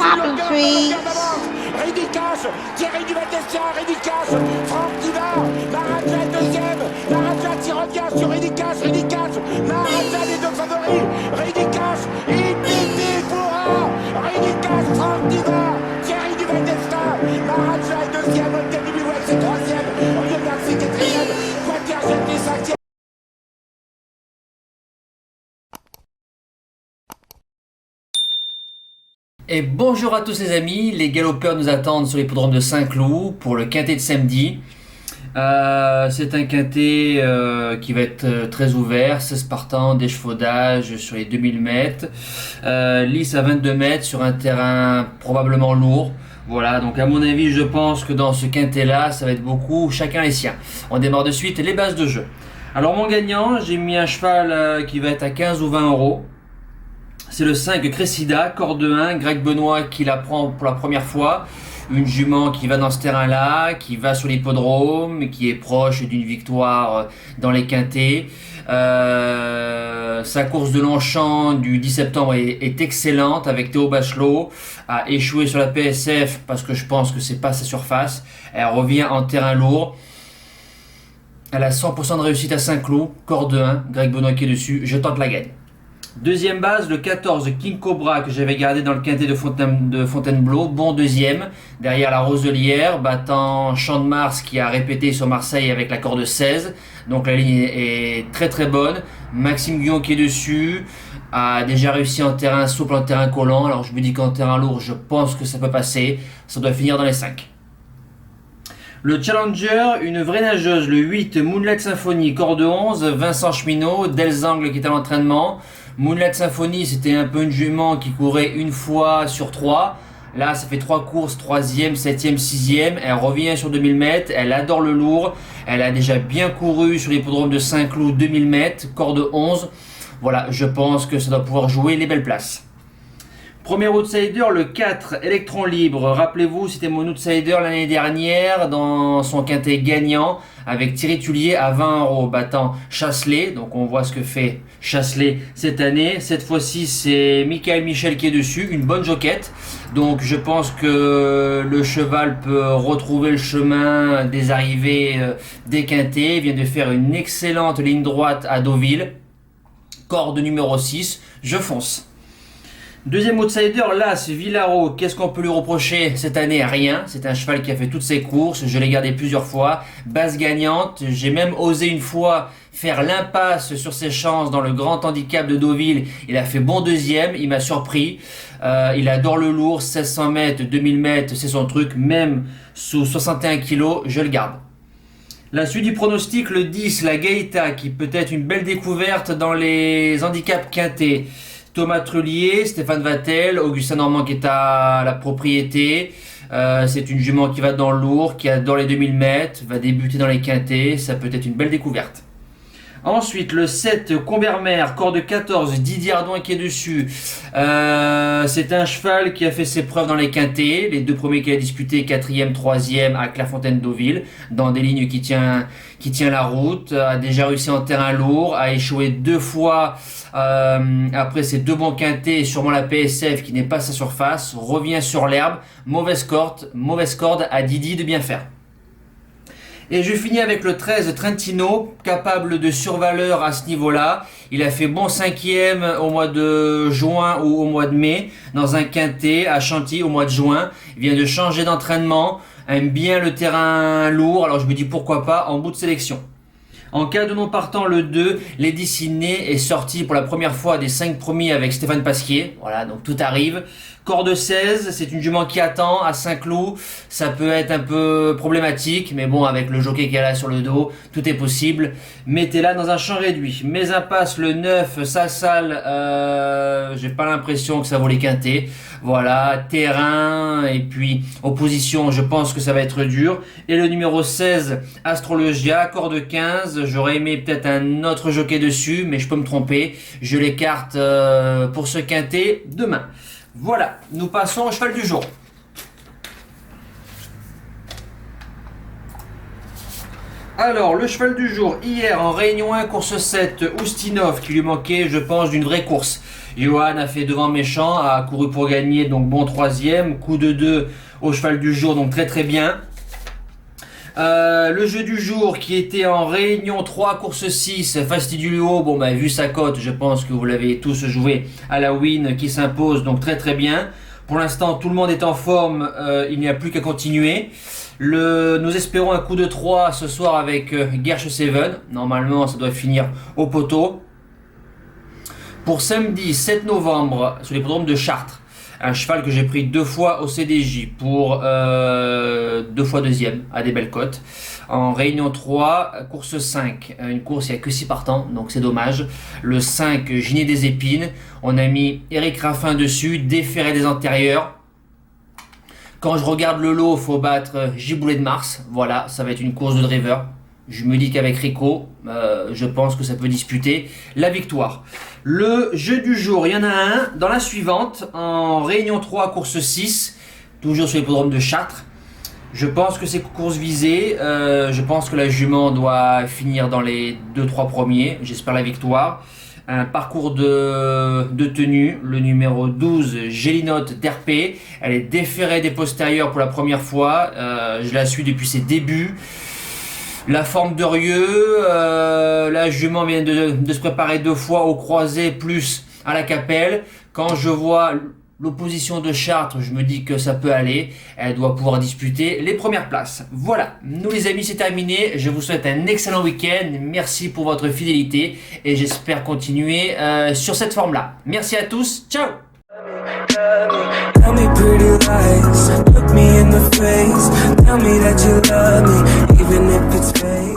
Popping trees. Ridicache, Thierry du Val-d'Estia, Ridicache, Franck qui va, Maraja deuxième, Maraja qui revient sur Ridicache, Maraja les deux favoris, Ridicache, Ipiti Foura, Ridicache, Franck qui va, Thierry du Val-d'Estia, Maraja est deuxième, Olteni Biwet c'est troisième, Olivier Garcia quatrième, Quater Jetli cinquième. Et bonjour à tous les amis, les galopeurs nous attendent sur l'hippodrome de Saint-Cloud pour le quintet de samedi. C'est un quintet qui va être très ouvert, 16 partants, d'échevaudage sur les 2000 mètres, lisse à 22 mètres sur un terrain probablement lourd. Voilà, donc à mon avis, je pense que dans ce quintet-là, ça va être beaucoup chacun les siens. On démarre de suite les bases de jeu. Alors mon gagnant, j'ai mis un cheval qui va être à 15 ou 20 euros. C'est le 5 Cressida, corde 1, Greg Benoît qui la prend pour la première fois. Une jument qui va dans ce terrain-là, qui va sur l'hippodrome, qui est proche d'une victoire dans les quintets. Sa course de Longchamp du 10 septembre est excellente avec Théo Bachelot. A échoué sur la PSF parce que je pense que c'est pas sa surface. Elle revient en terrain lourd. Elle a 100% de réussite à Saint-Cloud, corde 1, Greg Benoît qui est dessus. Je tente la gagne. Deuxième base, le 14 King Cobra que j'avais gardé dans le quintet de Fontainebleau, bon deuxième, derrière la Rose de Lierre, battant Champ de Mars qui a répété sur Marseille avec la corde 16, donc la ligne est très très bonne. Maxime Guillon qui est dessus, a déjà réussi en terrain souple, en terrain collant, alors je me dis qu'en terrain lourd je pense que ça peut passer, ça doit finir dans les 5. Le Challenger, une vraie nageuse, le 8 Moonlight Symphony, corde 11, Vincent Cheminot, Delzangle qui est à l'entraînement. Moonlight Symphony, c'était un peu une jument qui courait une fois sur 3. Là, ça fait 3 courses, 3e, 7e, 6e. Elle revient sur 2000 mètres. Elle adore le lourd. Elle a déjà bien couru sur l'hippodrome de Saint-Cloud 2000 mètres, corde 11. Voilà, je pense que ça doit pouvoir jouer les belles places. Premier outsider, le 4, Electron Libre. Rappelez-vous, c'était mon outsider l'année dernière dans son quintet gagnant avec Thierry Tullier à 20 euros, battant Chasselet. Donc on voit ce que fait Chasselet cette année. Cette fois-ci, c'est Michael Michel qui est dessus, une bonne joquette. Donc je pense que le cheval peut retrouver le chemin des arrivées des quintets. Il vient de faire une excellente ligne droite à Deauville. Corde numéro 6, je fonce. Deuxième outsider, l'As Villaro. Qu'est-ce qu'on peut lui reprocher cette année? Rien. C'est un cheval qui a fait toutes ses courses. Je l'ai gardé plusieurs fois. Base gagnante. J'ai même osé une fois faire l'impasse sur ses chances dans le grand handicap de Deauville. Il a fait bon deuxième. Il m'a surpris. Il adore le lourd. 1600 mètres, 2000 mètres, c'est son truc. Même sous 61 kg, je le garde. La suite du pronostic, le 10, la Gaïta, qui peut être une belle découverte dans les handicaps quintés. Thomas Trullier, Stéphane Vattel, Augustin Normand qui est à la propriété. C'est une jument qui va dans le lourd, qui adore les 2000 mètres, va débuter dans les quintés. Ça peut être une belle découverte. Ensuite, le 7, Combermer, corde 14, Didier Ardouin qui est dessus. C'est un cheval qui a fait ses preuves dans les quintés. Les deux premiers qu'il a disputés, 4e, 3e à Clairefontaine-Deauville, dans des lignes qui tient la route. A déjà réussi en terrain lourd, a échoué 2 fois après ces 2 bons quintés, sûrement la PSF qui n'est pas sa surface. Revient sur l'herbe, mauvaise corde à Didi de bien faire. Et je finis avec le 13 Trentino, capable de survaleur à ce niveau-là. Il a fait bon 5e au mois de juin ou au mois de mai, dans un quintet à Chantilly au mois de juin. Il vient de changer d'entraînement, aime bien le terrain lourd, alors je me dis pourquoi pas en bout de sélection. En cas de non partant, le 2, Lady Sydney est sorti pour la première fois des 5 premiers avec Stéphane Pasquier. Voilà, donc tout arrive. Corde 16, c'est une jument qui attend à Saint-Cloud. Ça peut être un peu problématique, mais bon, avec le jockey qu'elle a sur le dos, tout est possible. Mettez-la dans un champ réduit. Mes impasses, le 9, Sassal, j'ai pas l'impression que ça vaut les quintés. Voilà, terrain, et puis opposition, je pense que ça va être dur. Et le numéro 16, Astrologia, corde 15. J'aurais aimé peut-être un autre jockey dessus, mais je peux me tromper. Je l'écarte pour ce quintet demain. Voilà, nous passons au cheval du jour. Alors, le cheval du jour, hier en réunion 1, course 7, Oustinov, qui lui manquait, je pense, d'une vraie course. Johan a fait devant méchant, a couru pour gagner, donc bon troisième. Coup de 2 au cheval du jour, donc très très bien. Le jeu du jour qui était en réunion 3, course 6, Fastidulio, bon bah vu sa cote, je pense que vous l'avez tous joué à la win qui s'impose, donc très très bien. Pour l'instant, tout le monde est en forme, il n'y a plus qu'à continuer. Nous espérons un coup de 3 ce soir avec Gersh Seven. Normalement, ça doit finir au poteau. Pour samedi 7 novembre, sur l'hippodrome de Chartres, un cheval que j'ai pris 2 fois au CDJ pour 2 fois deuxième à des belles cotes. En réunion 3, course 5, une course il n'y a que 6 partants, donc c'est dommage. Le 5, Giné des Épines, on a mis Eric Raffin dessus, déféré des antérieurs. Quand je regarde le lot, il faut battre Giboulet de Mars. Voilà, ça va être une course de driver. Je me dis qu'avec Rico, je pense que ça peut disputer la victoire. Le jeu du jour, il y en a un dans la suivante, en réunion 3, course 6, toujours sur l'hippodrome de Chartres. Je pense que c'est course visée. Je pense que la jument doit finir dans les 2-3 premiers. J'espère la victoire. Un parcours de tenue, le numéro 12, Gélinote d'RP. Elle est déférée des postérieurs pour la première fois. Je la suis depuis ses débuts. La forme de Rieux, la jument vient de se préparer 2 fois au croisé plus à la Capelle. Quand je vois l'opposition de Chartres, je me dis que ça peut aller. Elle doit pouvoir disputer les premières places. Voilà, nous les amis, c'est terminé. Je vous souhaite un excellent week-end. Merci pour votre fidélité et j'espère continuer sur cette forme-là. Merci à tous, ciao! Tell me pretty lies, look me in the face. Tell me that you love me, even if it's fake.